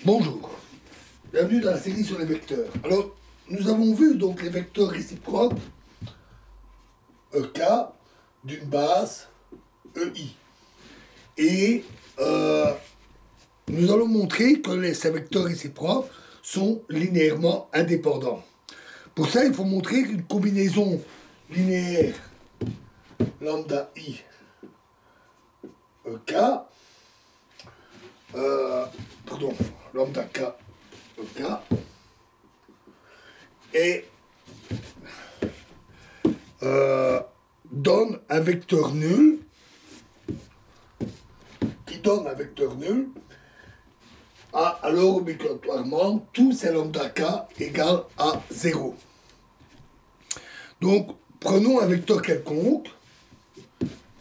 Bonjour, bienvenue dans la série sur les vecteurs. Alors, nous avons vu donc les vecteurs réciproques EK d'une base EI. Et nous allons montrer que ces vecteurs réciproques sont linéairement indépendants. Pour ça, il faut montrer qu'une combinaison linéaire lambda I EK lambda K EK et donne un vecteur nul qui donne un vecteur nul alors obligatoirement tous ces lambda K égale à 0. Donc prenons un vecteur quelconque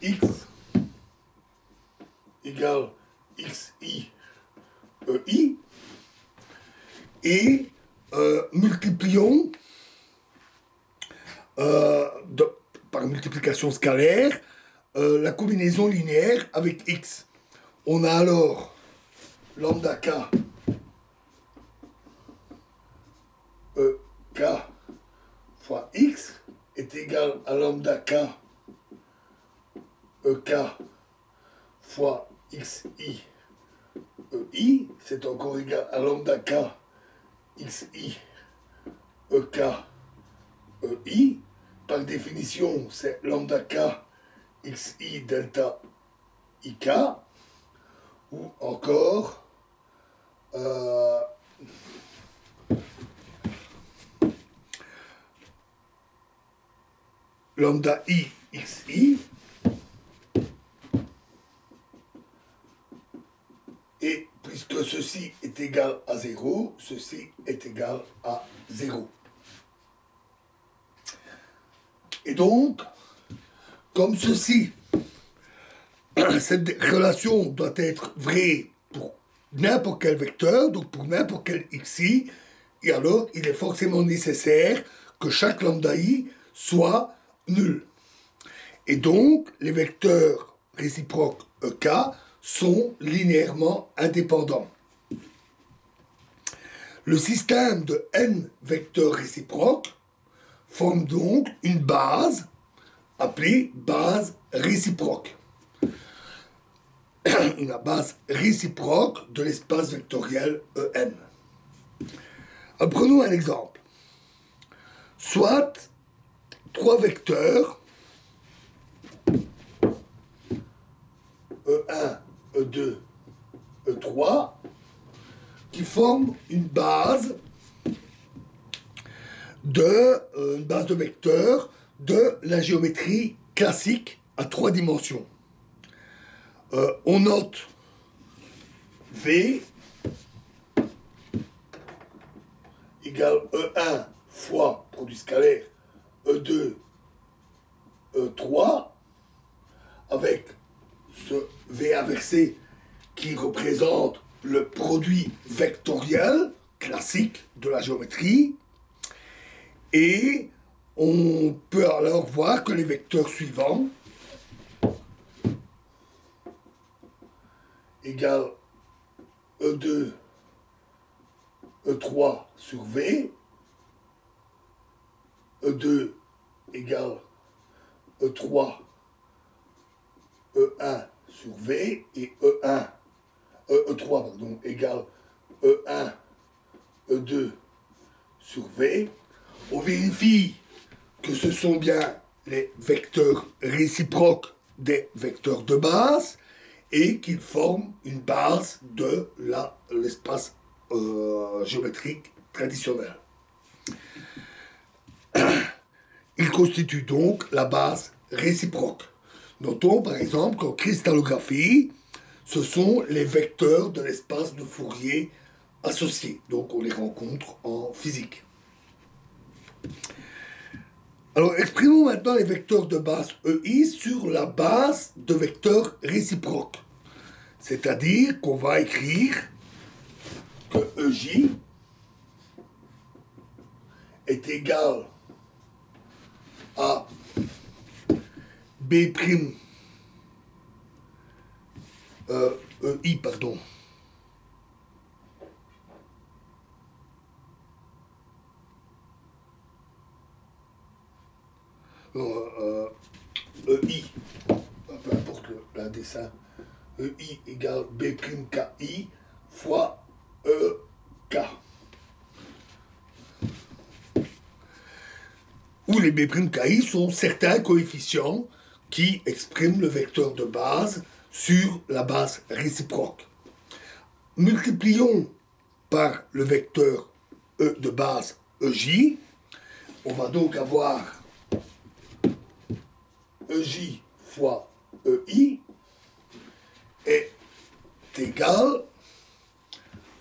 x égale xi ei et multiplions par multiplication scalaire la combinaison linéaire avec x. On a alors lambda k ek fois x est égal à lambda k ek fois xi ei, c'est encore égal à lambda k xi ek ei. Par définition, c'est lambda k xi delta ik, ou encore lambda i xi, et puisque ceci est égal à 0, ceci est égal à 0. Et donc, comme ceci, cette relation doit être vraie pour n'importe quel vecteur, donc pour n'importe quel xi, et alors il est forcément nécessaire que chaque lambda i soit nul. Et donc, les vecteurs réciproques EK sont linéairement indépendants. Le système de n vecteurs réciproques forme donc une base appelée base réciproque. Une base réciproque de l'espace vectoriel En. Prenons un exemple. Soit trois vecteurs E1, E2, E3 qui forment une base de vecteurs de la géométrie classique à 3 dimensions. On note V égale E1 fois produit scalaire E2, E3 avec ce V inversé qui représente le produit vectoriel classique de la géométrie. Et on peut alors voir que les vecteurs suivants égale E2, E3 sur V, E2 égale E3, E1 sur V, et E3 égale E1, E2 sur V. On vérifie que ce sont bien les vecteurs réciproques des vecteurs de base et qu'ils forment une base de l'espace géométrique traditionnel. Ils constituent donc la base réciproque. Notons par exemple qu'en cristallographie, ce sont les vecteurs de l'espace de Fourier associés. Donc on les rencontre en physique. Alors, exprimons maintenant les vecteurs de base EI sur la base de vecteurs réciproques. C'est-à-dire qu'on va écrire que EJ est égal à B' EI, EI, peu importe le dessin, EI égale B'KI fois EK. Où les B'KI sont certains coefficients qui expriment le vecteur de base sur la base réciproque. Multiplions par le vecteur E de base EJ. On va donc avoir EJ fois EI est égal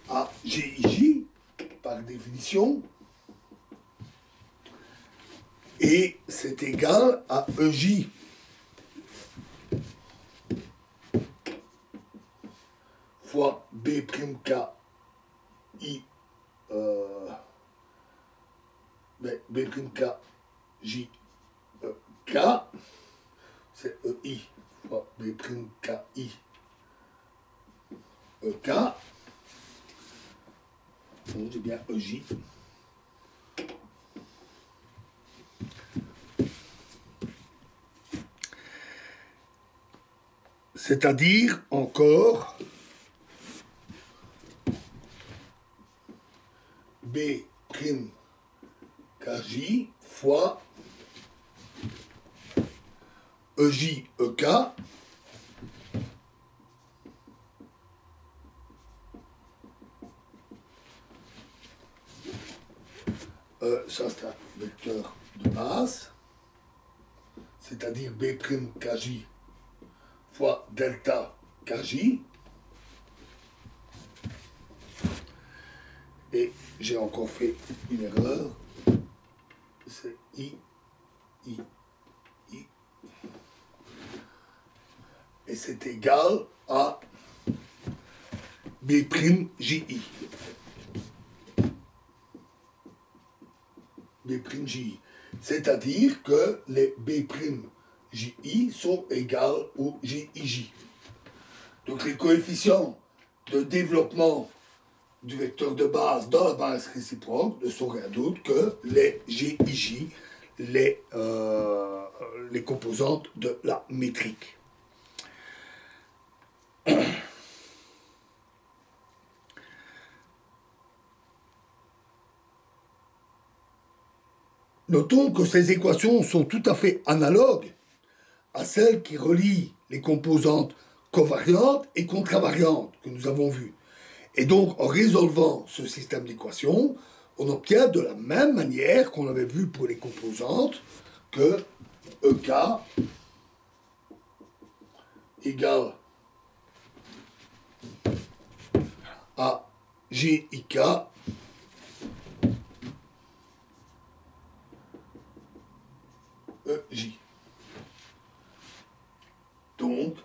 à GIJ par définition, et c'est égal à EJ fois B'KI B'KJ K, c'est EI fois B'KI EK, donc j'ai bien EJ. C'est-à-dire encore B'KJ fois EJ EK ça c'est un vecteur de base, c'est-à-dire B'KJ fois delta KJ, et j'ai encore fait une erreur, c'est I, et c'est égal à B'JI. B'JI. C'est-à-dire que les B'JI sont égales au GIJ. Donc les coefficients de développement du vecteur de base dans la base réciproque ne sont rien d'autre que les GIJ, les composantes de la métrique. Notons que ces équations sont tout à fait analogues à celles qui relient les composantes covariantes et contravariantes que nous avons vues. Et donc, en résolvant ce système d'équations, on obtient de la même manière qu'on avait vu pour les composantes que EK égale à GIK EJ. Donc,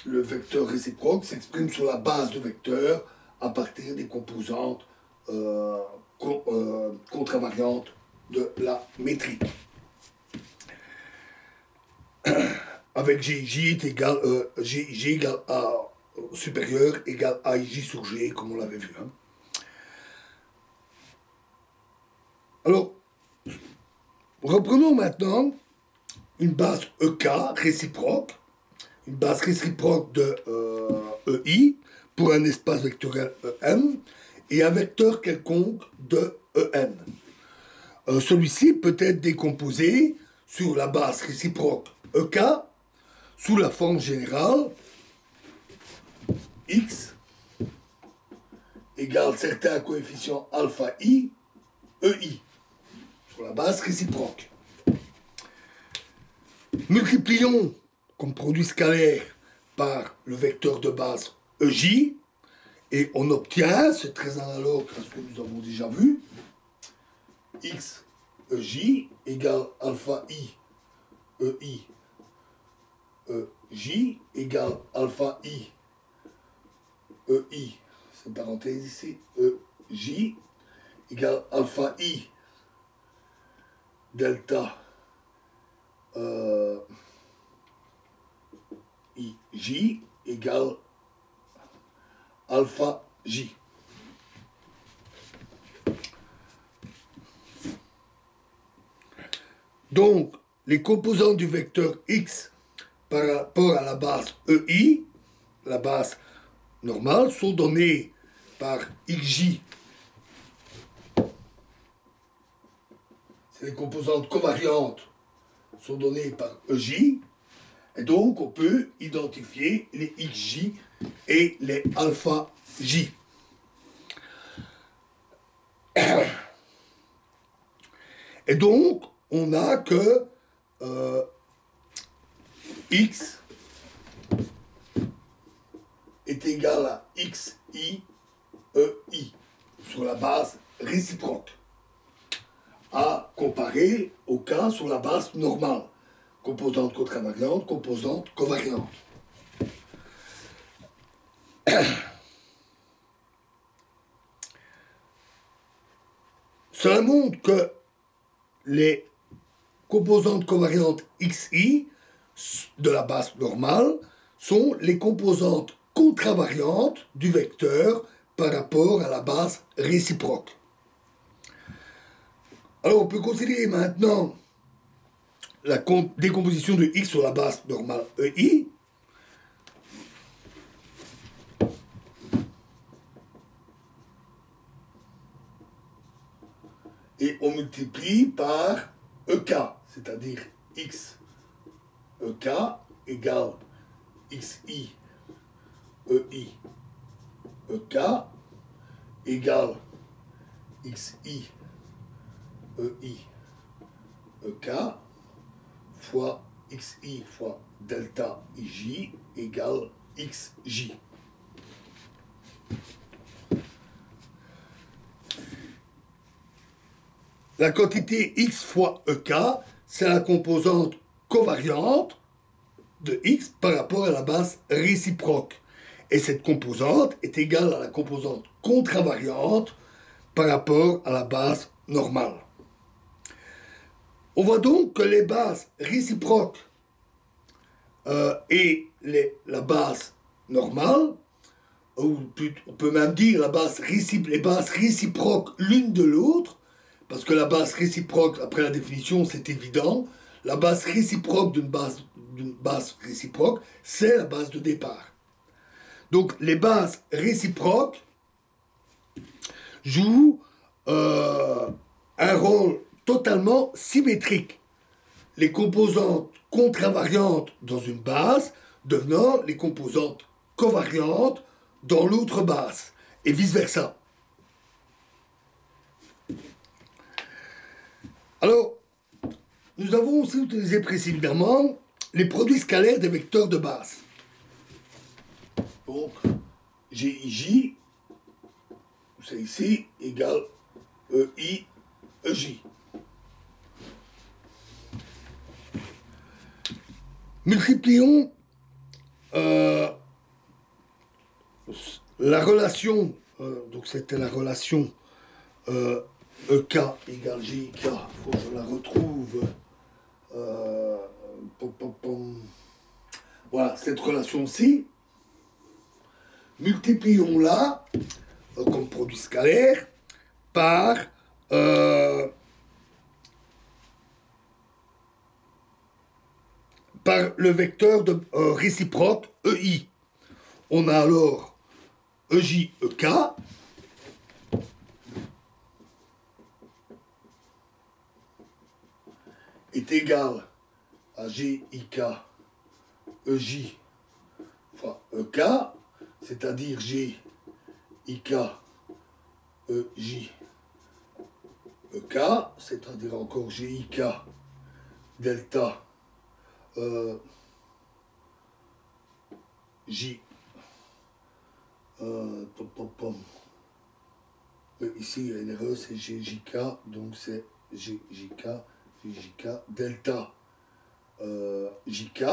le vecteur réciproque s'exprime sur la base de vecteurs à partir des composantes contravariantes de la métrique. Avec GJ est égal, GJ égale A supérieur égale AIJ sur G, comme on l'avait vu. Hein. Alors, reprenons maintenant une base EK réciproque, une base réciproque de EI pour un espace vectoriel EM et un vecteur quelconque de EN. Celui-ci peut être décomposé sur la base réciproque EK sous la forme générale X égale certains coefficients alpha I, EI, sur la base réciproque. Multiplions comme produit scalaire par le vecteur de base EJ, et on obtient, c'est très analogue à ce que nous avons déjà vu, X EJ égale alpha I EI EJ égale alpha I EI, c'est une parenthèse ici, EJ égale alpha I delta IJ égale alpha J. Donc, les composantes du vecteur x par rapport à la base EI, la base normale, sont données par xj. C'est les composantes covariantes sont données par EJ. Et donc, on peut identifier les xj et les alpha j. Et donc, on n'a que x est égal à xi ei sur la base réciproque, à comparer au cas sur la base normale, composante contravariante, composante covariante. Cela montre que les composantes covariantes xi de la base normale sont les composantes contravariantes du vecteur par rapport à la base réciproque. Alors on peut considérer maintenant la décomposition de x sur la base normale EI. Et on multiplie par EK, c'est-à-dire x EK égale xi EI EK égale xi EI EK fois xi fois delta ij égale xj. La quantité x fois EK, c'est la composante covariante de x par rapport à la base réciproque. Et cette composante est égale à la composante contravariante par rapport à la base normale. On voit donc que les bases réciproques et la base normale, ou on peut même dire les bases réciproques l'une de l'autre, parce que la base réciproque, après la définition, c'est évident, la base réciproque d'une base réciproque, c'est la base de départ. Donc les bases réciproques jouent un rôle totalement symétrique. Les composantes contravariantes dans une base devenant les composantes covariantes dans l'autre base, et vice-versa. Alors, nous avons aussi utilisé précédemment les produits scalaires des vecteurs de base. Donc, GIJ, c'est ici, égale EI, EJ. Multiplions la relation, donc c'était la relation EK égale GIK, il faut que je la retrouve. Voilà, cette relation-ci, multiplions-la comme produit scalaire par le vecteur de réciproque EI. On a alors EJ, EK, est égal à GIK EJ fois EK, c'est-à-dire GIK EJ EK, c'est-à-dire encore GIK delta J. Ici, il y a une erreur, c'est GJK, donc c'est GJK delta JK,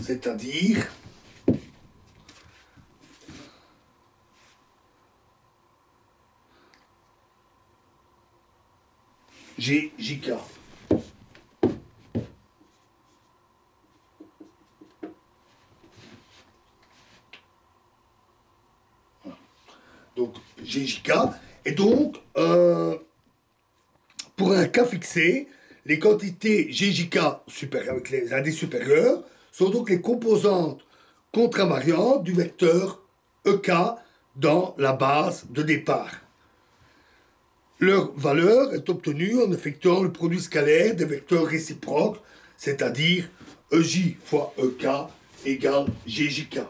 c'est-à-dire GJK. Donc GJK, et donc pour un cas fixé, Les quantités GJK avec les indices supérieurs sont donc les composantes contravariantes du vecteur EK dans la base de départ. Leur valeur est obtenue en effectuant le produit scalaire des vecteurs réciproques, c'est-à-dire EJ fois EK égale GJK.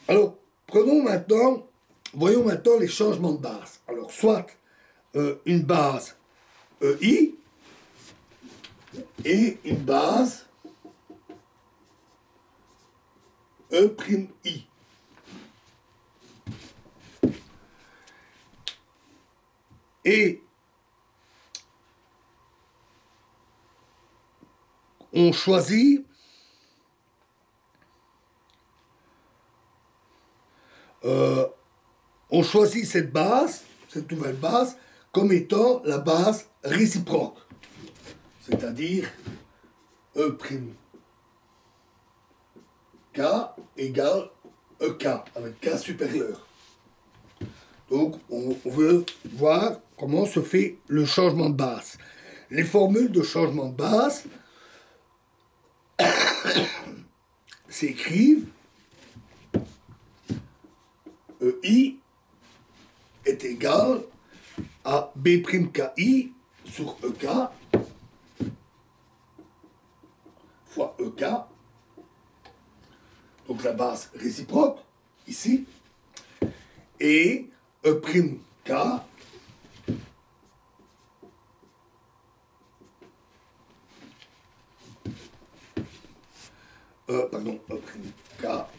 Alors, voyons maintenant les changements de base. Alors, soit une base EI et une base E'I. Et on choisit cette base, cette nouvelle base, comme étant la base réciproque. C'est-à-dire E'K égale EK, avec K supérieur. Donc, on veut voir comment se fait le changement de base. Les formules de changement de base s'écrivent EI est égal à B'Ki sur EK fois EK, donc la base réciproque, ici, et E'K E'K